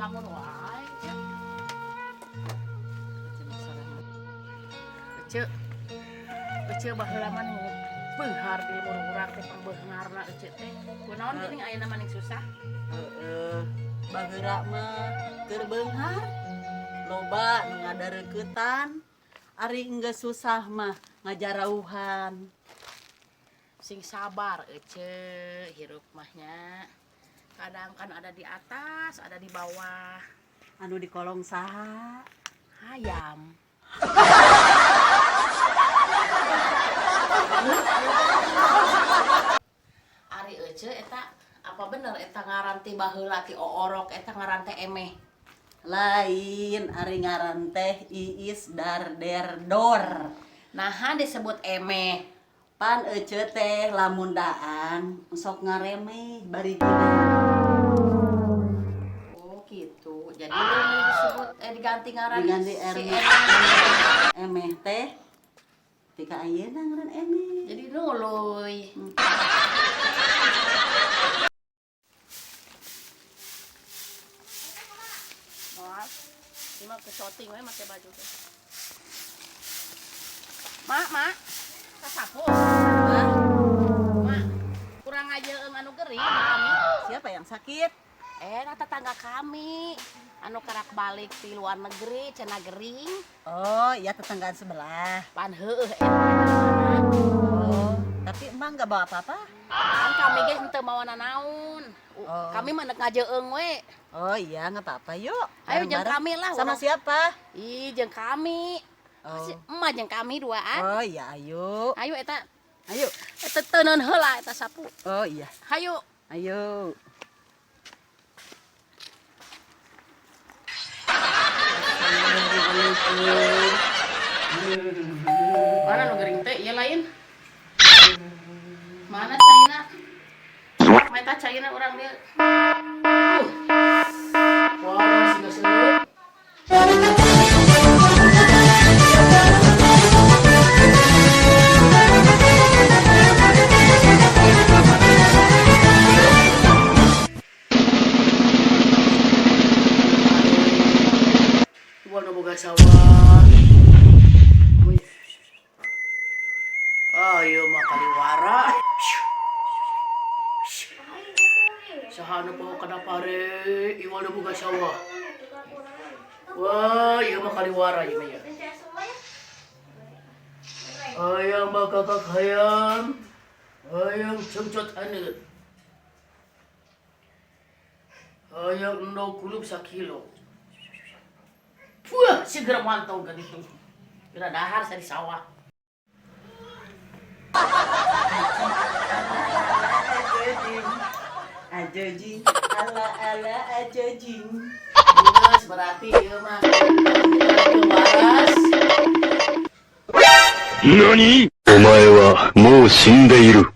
ngalamun wae. Ece, ece baheula mah nu beunghar di mururang teh pambeungarna ece teh. Kunaon geuning ayeuna maning susah? Heeh. Bageura mah keur beunghar. Loba nu ngadareuketan. Ari enggeus susah mah ngajarauhan. Sing sabar ece hirup mahnya. Kadang kan ada di atas, ada di bawah. Anu di kolong saha? Hayam. Ari ece eta apa bener eta ngaran ti baheula ti oorok eta ngaran teh emeh. Lain ari ngaran teh Iis Darderdor. Naha disebut emeh. Pan ece teh lamun daan sok ngaremeh bari gini. Oh gitu. Jadi disebut diganti ngaran Diganti si emeh. emeh. Emeh teh tika ayeuna ngaran emeh. Jadi nuluy. Maaf. Ini mah ke shooting we make baju teh. Mak. Sasapu. Hah? Mak. Kurang aja anu gering kami. Siapa yang sakit? Tetangga kami anu kerak balik di luar negeri cenah gering. Oh, iya tetanggaan sebelah. Pan heueuh Oh, tapi emang nggak bawa apa-apa? kan kami ge henteu mawana naon. Oh. Kami mah neuk ngajeung we. Oh iya, nggak apa-apa. Yuk. Ayo jeung bareng-bareng. kami lah. Sama urang. siapa? Ih, jeung kami. Oh. Si emak jeung kami duaan. Oh iya, ayo. Ayo eta Ayo. teuneun heula eta sapu. Oh iya, Hayu. ayo. Mana nu gering teh? Ieu lain. Mana caina? Meta caina urang dia. Wah, siga seut. Wah, boga sawah. Wih. Ayo mah kaliwara. Sahana poho kada pare, ieu mah boga sawah. Wah, ieu mah kaliwara ieu mah ya. Hayang bakakak hayam. Hayang cemcot haneut. Hayang endog kulup sakilo. Wah, segera mantau kan itu. Kira dahar saya di sawah. Ajojing, ala ajojing. Geus berarti ieu mah waras. 何お前はもう死んでいる。